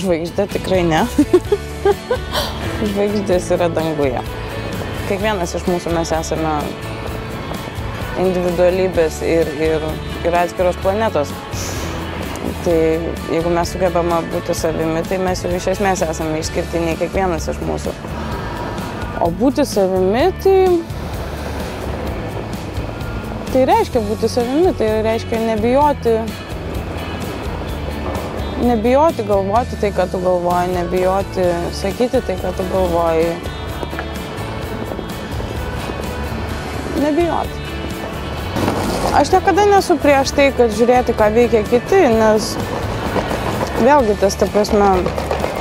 žvaigždė tikrai ne. Žvaigždės yra danguje. Kiekvienas iš mūsų mes esame individualybės ir atskiros planetos. Tai jeigu mes sugebame būti savimi, tai mes jau iš esmės esame išskirtiniai kiekvienas iš mūsų. O būti savimi, tai reiškia būti savimi, tai reiškia nebijoti galvoti tai, ką tu galvoji, nebijoti sakyti tai, ką tu galvoji. Nebijoti. Aš niekada nesu prieš tai, kad žiūrėti, ką veikia kiti, nes vėlgi tas, ta prasme,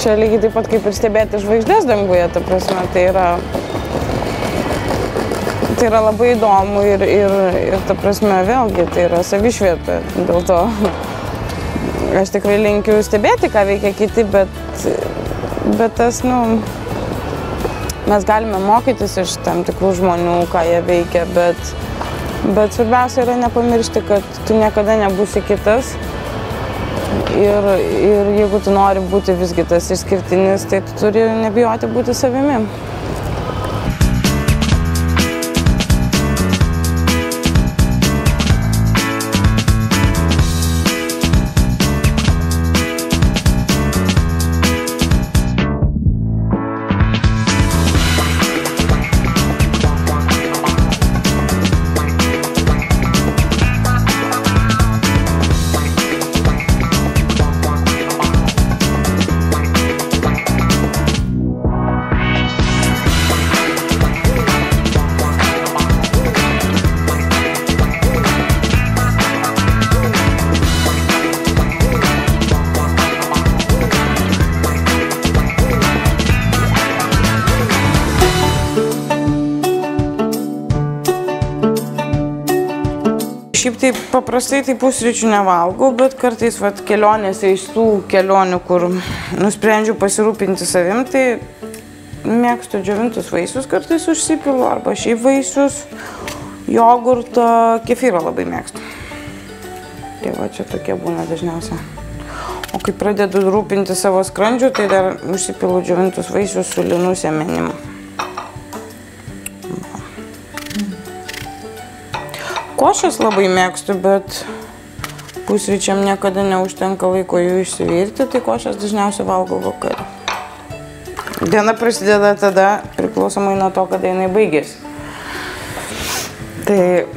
čia lygiai taip pat kaip ir stebėti žvaigždės danguje, ta prasme, tai yra labai įdomu ir ta prasme, vėlgi, tai yra savišvieta. Dėl to aš tikrai linkiu stebėti, ką veikia kiti, bet tas, mes galime mokytis iš tam tikrų žmonių, ką jie veikia, bet svarbiausia yra nepamiršti, kad tu niekada nebūsi kitas ir jeigu tu nori būti visgi tas išskirtinis, tai tu turi nebijoti būti savimi. Šiaip tai paprastai tai pusryčių nevalgau, bet kartais kelionėse iš tų kelionių, kur nusprendžiu pasirūpinti savim, tai mėgstu džiovintus vaisius kartais užsipilu, arba šiaip vaisius, jogurtą, kefyrą labai mėgstu. Tai va čia tokie būna dažniausiai. O kai pradedu rūpinti savo skrandžiu, tai dar užsipilu džiovintus vaisius su linų sėmenim. Košės labai mėgstu, bet pusryčiam niekada neužtenka laiko jų išsivirti, tai košės dažniausiai valgau vakarą. Diena prasideda tada, priklausomai nuo to, kada jinai baigėsi. Tai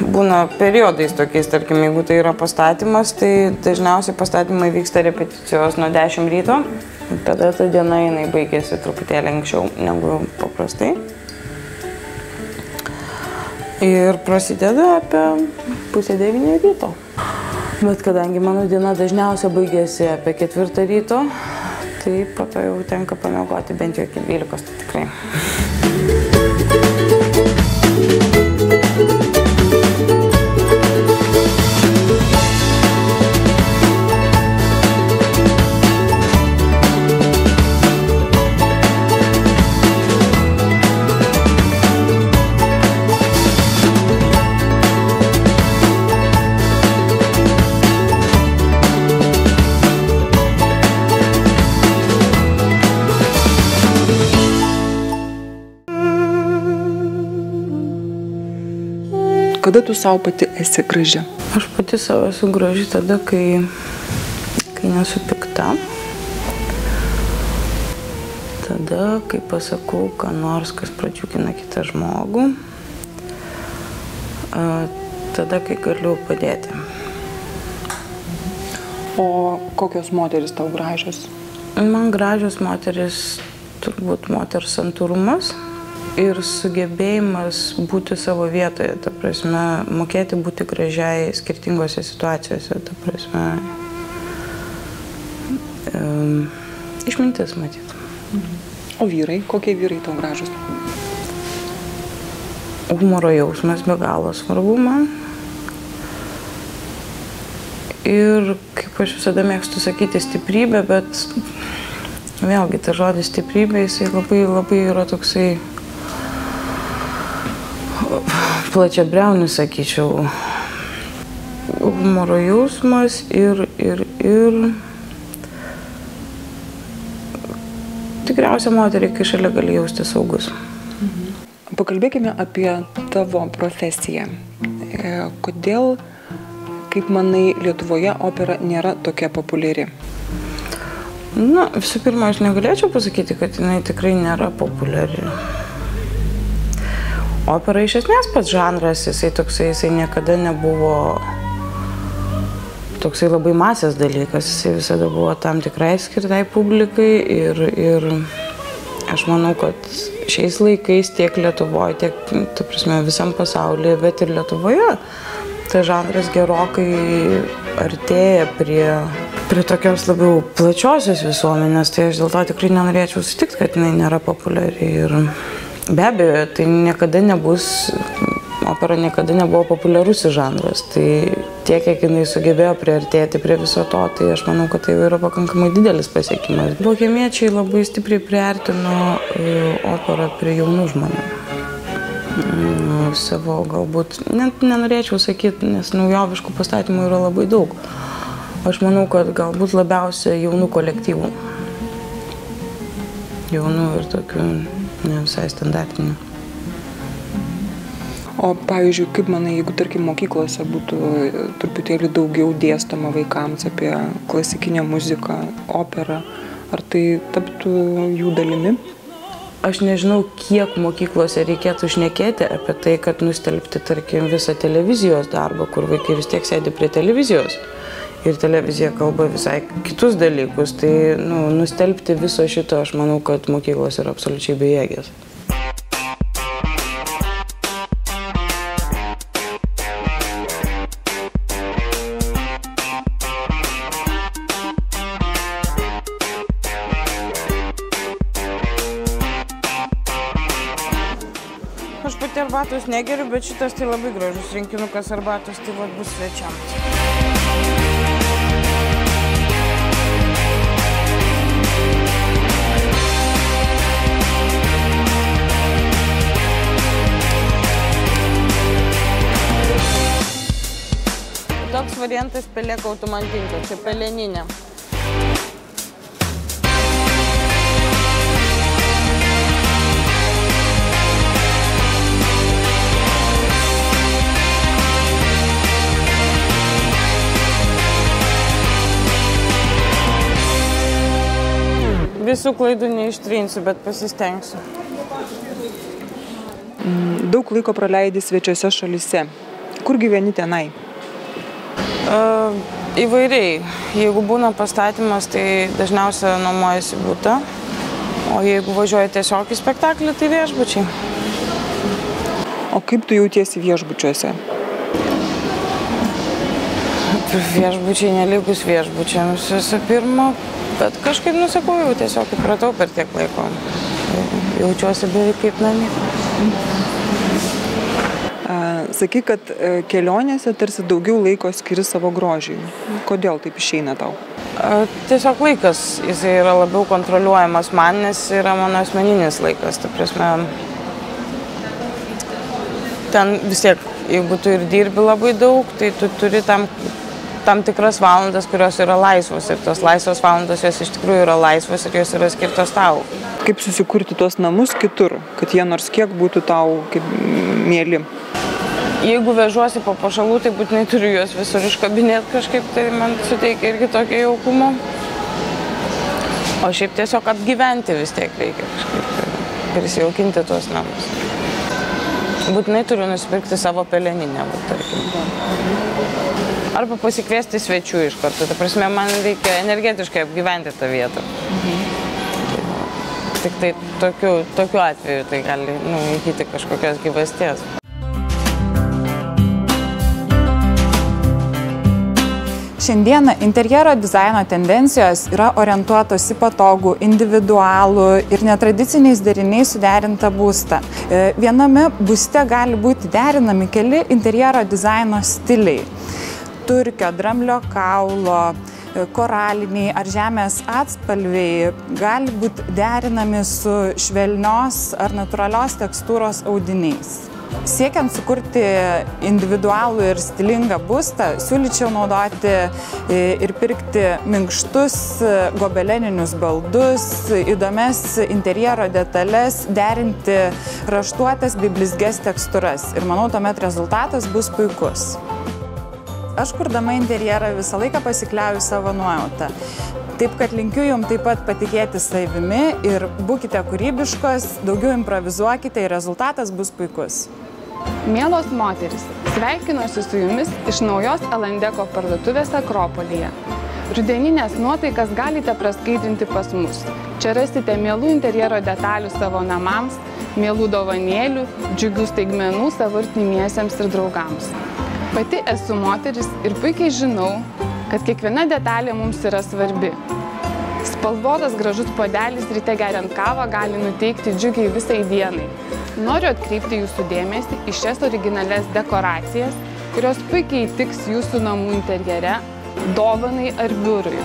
būna periodais tokiais, tarkim, jeigu tai yra pastatymas, tai dažniausiai pastatymai vyksta repeticijos nuo 10 ryto, tada ta diena jinai baigėsi truputėlį anksčiau negu paprastai. Ir prasideda apie 8:30 ryto. Bet kadangi mano diena dažniausiai baigėsi apie 4 ryto, tai po to jau tenka pamiegoti bent jau iki 12, tai tikrai. Kada tu savo pati esi graži? Aš pati savo esu graži tada, kai nesu pikta. Tada, kai pasakau, ką nors, kas pradžiugina kitą žmogų. Tada, kai galiu padėti. O kokios moterys tau gražios? Man gražios moteris, turbūt moters santūrumas. Ir sugebėjimas būti savo vietoje, ta prasme, mokėti būti gražiai skirtingose situacijose, ta prasme, išmintis matyti. O vyrai, kokie vyrai tau gražus? Humoro jausmas be galo svarbu man. Ir, kaip aš visada mėgstu sakyti, stiprybė, bet vėlgi, tas žodis stiprybė, jisai labai yra toksai plačiabriaunis, sakyčiau, humoro jausmas ir stipriausią moterį, kai šalia gali jausti saugus. Pakalbėkime apie tavo profesiją. Kodėl, kaip manai, Lietuvoje opera nėra tokia populiari? Na, visų pirma, aš negalėčiau pasakyti, kad jinai tikrai nėra populiari. Opera iš esmės pats žanras, jisai niekada nebuvo toksai labai masės dalykas, jisai visada buvo tam tikrai skirtai publikai ir aš manau, kad šiais laikais tiek Lietuvoje, tiek, ta prasme, visam pasaulyje, bet ir Lietuvoje, tas žanras gerokai artėja prie tokios labiau plačiosios visuomenės, tai aš dėl to tikrai nenorėčiau sutikti, kad jinai nėra populiari. Ir be abejo, tai opera niekada nebuvo populiarusis žanras, tai tiek, kiek jinai sugebėjo priartėti prie viso to, tai aš manau, kad tai yra pakankamai didelis pasiekimas. Bohemiečiai labai stipriai priartino operą prie jaunų žmonių. Savo galbūt, net nenorėčiau sakyti, nes naujoviškų pastatymų yra labai daug. Aš manau, kad galbūt labiausia jaunų kolektyvų. Jaunų ir tokių ne visai standartinių. O pavyzdžiui, kaip manai, jeigu, tarkim, mokyklose būtų truputėlį daugiau dėstoma vaikams apie klasikinę muziką, operą, ar tai taptų jų dalimi? Aš nežinau, kiek mokyklose reikėtų šnekėti apie tai, kad nustelbti, tarkim, visą televizijos darbą, kur vaikai vis tiek sėdi prie televizijos ir televizija kalba visai kitus dalykus. Tai nustelbti viso šito, aš manau, kad mokyklos yra absoliučiai bejėgės. Aš pati arbatos negeriu, bet šitas tai labai gražus rinkinukas arbatos, tai vat bus svečiams. Toks variantas pelėka automantinka, čia peleninė. Visų klaidų neištrinsiu, bet pasistengsiu. Daug laiko praleidi svečiose šalyse. Kur gyveni tenai? Įvairiai. Jeigu būna pastatymas, tai dažniausiai nuomojasi butą. O jeigu važiuoji tiesiog į spektaklį, tai viešbučiai. O kaip tu jautiesi viešbučiuose? Viešbučiai nelygus viešbučiams visų pirma. Bet kažkaip nusakau, jau tiesiog įpratau per tiek laiko. Jaučiuosi beveik kaip namie. Sakai, kad kelionėse tarsi daugiau laiko skiri savo grožiui. Kodėl taip išeina tau? Tiesiog laikas, jisai yra labiau kontroliuojamas man, nes yra mano asmeninis laikas. Ta prasme, ten vis tiek, jeigu tu ir dirbi labai daug, tai tu turi tam tikras valandas, kurios yra laisvos. Ir tos laisvos valandos, jos iš tikrųjų yra laisvos ir jos yra skirtos tau. Kaip susikurti tuos namus kitur, kad jie nors kiek būtų tau kaip mieli? Jeigu vežuosi po pašalų, tai būtinai turiu juos visur iškabinėti kažkaip, tai man suteikia irgi tokio jaukumo. O šiaip tiesiog apgyventi vis tiek reikia kažkaip, prisijaukinti tuos namus. Būtinai turiu nusipirkti savo peleninę, tarkim. Arba pasikviesti svečių iš karto. Ta prasme, man reikia energetiškai apgyventi tą vietą. Tik tai tokiu atveju tai gali įgyti kažkokios gyvasties. Šiandieną interjero dizaino tendencijos yra orientuotos į patogų, individualų ir netradiciniais deriniais suderintą būstą. Viename būste gali būti derinami keli interjero dizaino stiliai. Turkio, dramblio kaulo, koraliniai ar žemės atspalviai gali būti derinami su švelnios ar natūralios tekstūros audiniais. Siekiant sukurti individualų ir stilingą būstą, siūlyčiau naudoti ir pirkti minkštus gobeleninius baldus, įdomias interjero detalės, derinti raštuotas bei blizgias tekstūras. Ir manau, tuomet rezultatas bus puikus. Aš kurdama interjerą visą laiką pasikliauju savo nuojautą. Taip, kad linkiu jums taip pat patikėti savimi ir būkite kūrybiškos, daugiau improvizuokite ir rezultatas bus puikus. Mielos moterys, sveikinuosi su jumis iš naujos Elandeko parduotuvės Akropolyje. Rudeninės nuotaikas galite praskaidrinti pas mus. Čia rasite mielų interjero detalių savo namams, mielų dovanėlių, džiugių staigmenų savo artimiesiems ir draugams. Pati esu moteris ir puikiai žinau, kad kiekviena detalė mums yra svarbi. Spalvotas gražus puodelis ryte geriant kavą gali nuteikti džiugiai visai dienai. Noriu atkreipti jūsų dėmesį į šias originalias dekoracijas, kurios puikiai tiks jūsų namų interjere, dovanai ar biurui.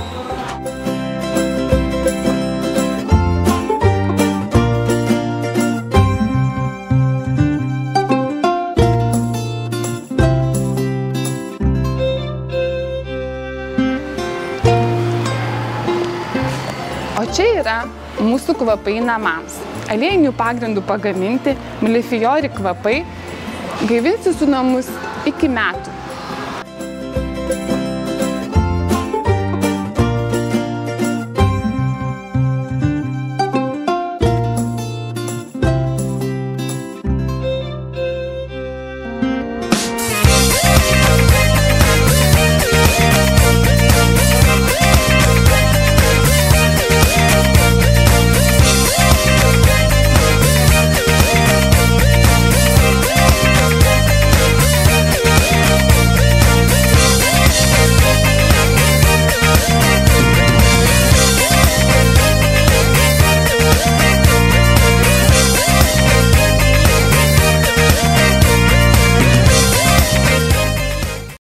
O čia yra mūsų kvapai namams. Aliejinių pagrindų pagaminti Millefiori kvapai gaivins jūsų namus iki metų.